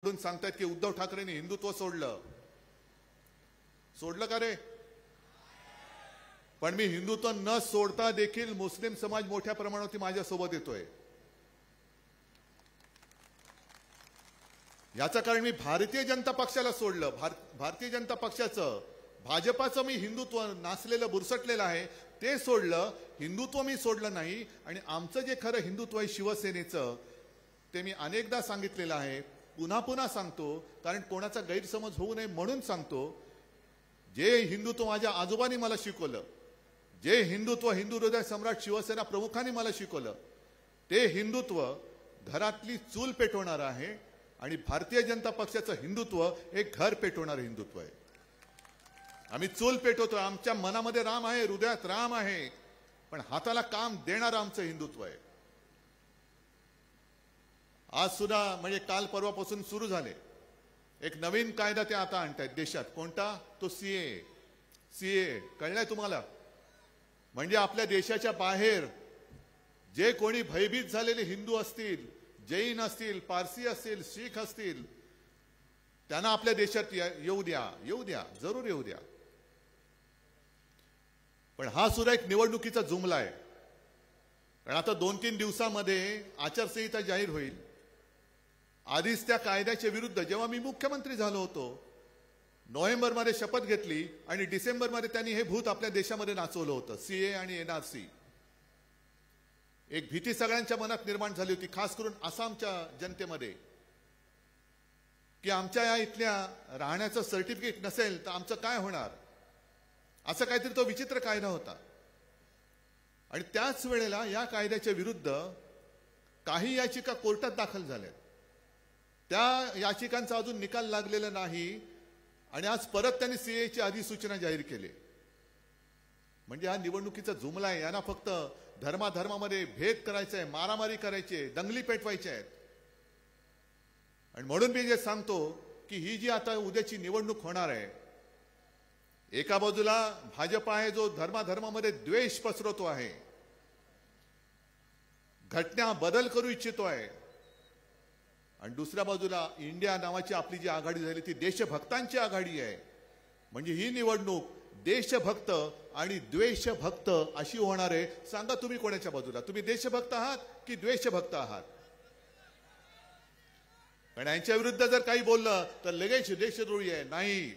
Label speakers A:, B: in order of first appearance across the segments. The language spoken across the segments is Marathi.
A: सांगतायत की उद्धव ठाकरेंनी हिंदुत्व सोडलं का रे? पण मी हिंदुत्व न सोडता देखील मुस्लिम समाज मोठ्या प्रमाणावरती माझ्या सोबत येतोय. याचं कारण मी भारतीय जनता पक्षाला सोडलं. भारतीय जनता पक्षाचं, भाजपाचं मी हिंदुत्व नासलेलं बुरसटलेलं आहे ते सोडलं. हिंदुत्व मी सोडलं नाही. आणि आमचं जे खरं हिंदुत्व आहे शिवसेनेचं ते मी अनेकदा सांगितलेलं आहे, पुन्हा पुन्हा सांगतो, कारण कोणाचा गैरसमज होऊ नये म्हणून सांगतो. जे हिंदुत्व माझ्या आजोबांनी मला शिकवलं, जे हिंदुत्व हिंदू हृदय सम्राट शिवसेना प्रमुखांनी मला शिकवलं, ते हिंदुत्व घरातली चूल पेटवणार आहे. आणि भारतीय जनता पक्षाचं हिंदुत्व एक घर पेटवणारं हिंदुत्व आहे. आम्ही चूल पेटवतो. आमच्या मनामध्ये राम आहे, हृदयात राम आहे, पण हाताला काम देणारं आमचं हिंदुत्व आहे. आज सुद्धा म्हणजे काल परवापासून सुरू झाले एक नवीन कायदा ते आता आणतायत देशात. कोणता? तो सीए. कळलंय तुम्हाला? म्हणजे आपल्या देशाच्या बाहेर जे कोणी भयभीत झालेले हिंदू असतील, जैन असतील, पारसी असतील, शीख असतील, त्यांना आपल्या देशात येऊ द्या, जरूर येऊ द्या. पण हा सुद्धा एक निवडणुकीचा जुमला आहे. कारण आता 2-3 दिवसामध्ये आचारसंहिता जाहीर होईल. आधीच त्या कायद्याच्या विरुद्ध जेव्हा मी मुख्यमंत्री झालो होतो, नोव्हेंबरमध्ये शपथ घेतली आणि डिसेंबरमध्ये त्यांनी हे भूत आपल्या देशामध्ये नाचवलं होतं, सीए आणि एनआरसी. एक भीती सगळ्यांच्या मनात निर्माण झाली होती, खास करून आसामच्या जनतेमध्ये, की आमच्या या इथल्या राहण्याचं सर्टिफिकेट नसेल तर आमचं काय होणार, असं काहीतरी तो विचित्र कायदा होता. आणि त्याच वेळेला या कायद्याच्या विरुद्ध काही याचिका कोर्टात दाखल झाल्या. त्या याचिकांचा अजून निकाल लागलेला नाही. आणि आज परत त्यांनी सीएची अधिसूचना जाहीर केली. म्हणजे हा निवडणुकीचा जुमला आहे. यांना फक्त धर्माधर्मामध्ये भेद करायचा आहे, मारामारी करायची आहे, दंगली पेटवायची आहेत. आणि म्हणून मी जे सांगतो की ही जी आता उद्याची निवडणूक होणार आहे, एका बाजूला भाजप आहे जो धर्माधर्मामध्ये द्वेष पसरवतो आहे, घटना बदल करू इच्छितो आहे, आणि दुसऱ्या बाजूला इंडिया नावाची आपली जी आघाडी झाली ती देशभक्तांची आघाडी आहे. म्हणजे ही निवडणूक देशभक्त आणि द्वेषभक्त अशी होणार आहे. सांगा तुम्ही कोणाच्या बाजूला? तुम्ही देशभक्त आहात की द्वेषभक्त आहात? पण यांच्या विरुद्ध जर काही बोललं तर लगेच देशद्रोही आहे. नाही,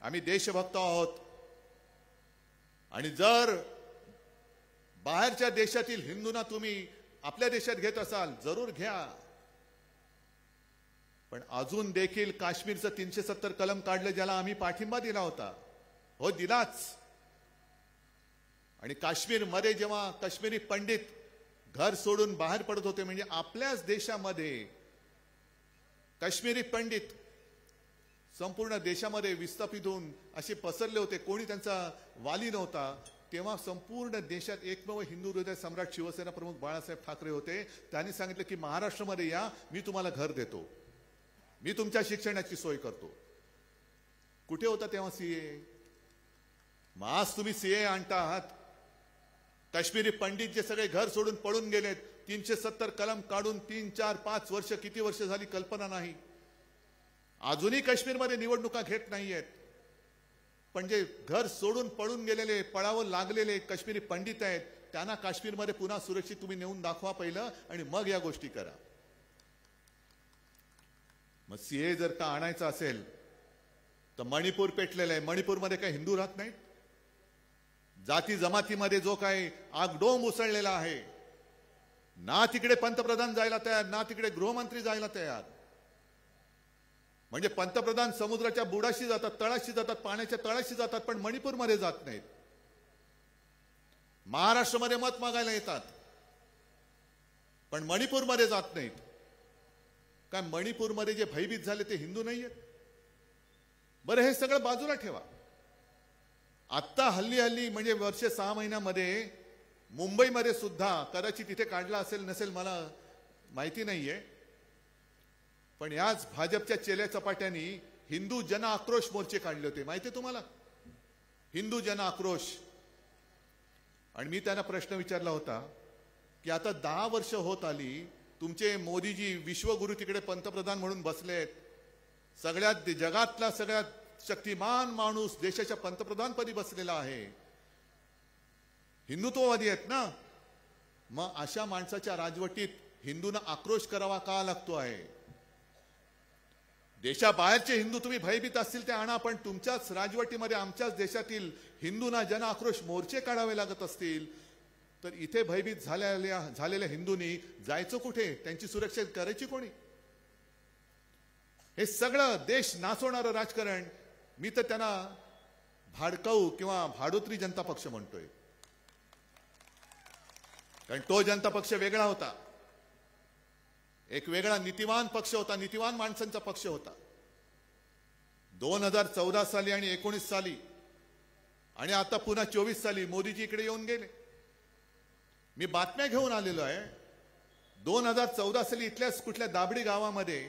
A: आम्ही देशभक्त आहोत. आणि जर बाहेरच्या देशातील हिंदूंना तुम्ही आपल्या देशात घेत असाल, जरूर घ्या. पण अजून देखील काश्मीरचं 370 कलम काढलं, ज्याला आम्ही पाठिंबा दिला होता. हो, दिलाच. आणि काश्मीरमध्ये जेव्हा काश्मीरी पंडित घर सोडून बाहेर पडत होते, म्हणजे आपल्याच देशामध्ये काश्मीरी पंडित संपूर्ण देशामध्ये विस्थापित होऊन असे पसरले होते, कोणी त्यांचा वाली नव्हता. तेव्हा संपूर्ण देशात एकमेव हिंदू हृदय सम्राट शिवसेना प्रमुख बाळासाहेब ठाकरे होते. त्यांनी सांगितलं की महाराष्ट्रामध्ये या, मी तुम्हाला घर देतो, मी तुमच्या शिक्षणाची सोय करतो. कुठे होता तेव्हा सीए? मग आज तुम्ही सीए आणता आहात. काश्मीरी पंडित जे सगळे घर सोडून पळून गेलेत, 370 कलम काढून 3, 4, 5 वर्ष, किती वर्ष झाली कल्पना नाही. अजूनही काश्मीरमध्ये निवडणुका घेत नाहीयेत. पण जे घर सोडून पळून गेलेले, पळावं लागलेले काश्मीरी पंडित आहेत, त्यांना काश्मीरमध्ये पुन्हा सुरक्षित तुम्ही नेऊन दाखवा पहिलं, आणि मग या गोष्टी करा. मग सीए जर का आणायचं असेल तर मणिपूर पेटलेलं आहे. मणिपूरमध्ये काही हिंदू राहत नाहीत. जाती जमातीमध्ये जो काही आगडोंब उसळलेला आहे, ना तिकडे पंतप्रधान जायला तयार, ना तिकडे गृहमंत्री जायला तयार. म्हणजे पंतप्रधान समुद्राच्या बुडाशी जातात, तळाशी जातात, पाण्याच्या तळाशी जातात, पण मणिपूरमध्ये जात नाहीत. महाराष्ट्रामध्ये मत मागायला येतात, पण मणिपूरमध्ये जात नाहीत. काय मणिपूरमध्ये जे भयभीत झाले ते हिंदू नाहीयेत? बरं, हे सगळं बाजूला ठेवा. आत्ता हल्ली म्हणजे वर्ष 6 महिन्यामध्ये मुंबईमध्ये सुद्धा, कदाचित तिथे काढला असेल नसेल मला माहिती नाहीये, पण याच भाजपच्या चेल्या चपाट्यांनी हिंदू जन आक्रोश मोर्चे काढले होते. माहिती आहे तुम्हाला? हिंदू जन आक्रोश. आणि मी त्यांना प्रश्न विचारला होता की आता 10 वर्ष होत आली, तुमचे मोदीजी विश्वगुरु तिकडे पंतप्रधान म्हणून बसलेत, सगळ्यात जगातला सगळ्यात शक्तिमान माणूस देशाच्या पंतप्रधानपदी बसलेला आहे, हिंदुत्ववादी आहेत ना, मग अशा माणसाच्या राजवटीत हिंदूंना आक्रोश करावा का लागतो आहे? देशाबाहेरचे हिंदू तुम्ही भयभीत असतील ते आणा, पण तुमच्याच राजवटीमध्ये आमच्याच देशातील हिंदूंना जन आक्रोश मोर्चे काढावे लागत असतील तर इथे भयभीत झालेल्या हिंदूंनी जायचं कुठे? त्यांची सुरक्षा करायची कोणी? हे सगळं देश नाचवणारं राजकारण मी तर त्यांना भाडकाऊ किंवा भाडोत्री जनता पक्ष म्हणतोय. कारण तो जनता पक्ष वेगळा होता, एक वेगळा नीतिवान पक्ष होता, नीतिवान माणसांचा पक्ष होता. 2014 साली आणि 19 साली आणि आता पुन्हा 24 साली मोदीजी इकडे येऊन गेले. मी बातम्या घेऊन आलेलो आहे. 2014 साली इथल्याच कुठल्या दाबडी गावामध्ये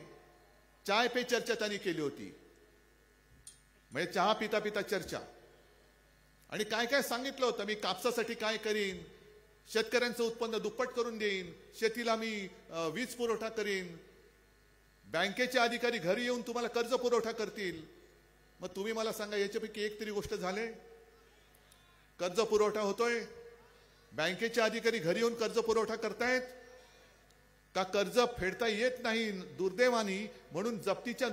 A: चाय पे चर्चा त्यांनी केली होती, म्हणजे चहा पिता पिता चर्चा. आणि काय काय सांगितलं होतं, मी कापसासाठी काय करीन, शेतकऱ्यांचं उत्पन्न दुप्पट करून देईन, शेतीला मी वीज पुरवठा करीन, बँकेचे अधिकारी घरी येऊन तुम्हाला कर्ज पुरवठा करतील. मग तुम्ही मला सांगा, याच्यापैकी एक तरी गोष्ट झाले? कर्ज पुरवठा होतोय? बँकेचे अधिकारी घरी येऊन कर्ज पुरवठा करतायत का? कर्ज फेडता येत नाही दुर्दैवानी म्हणून जप्तीच्या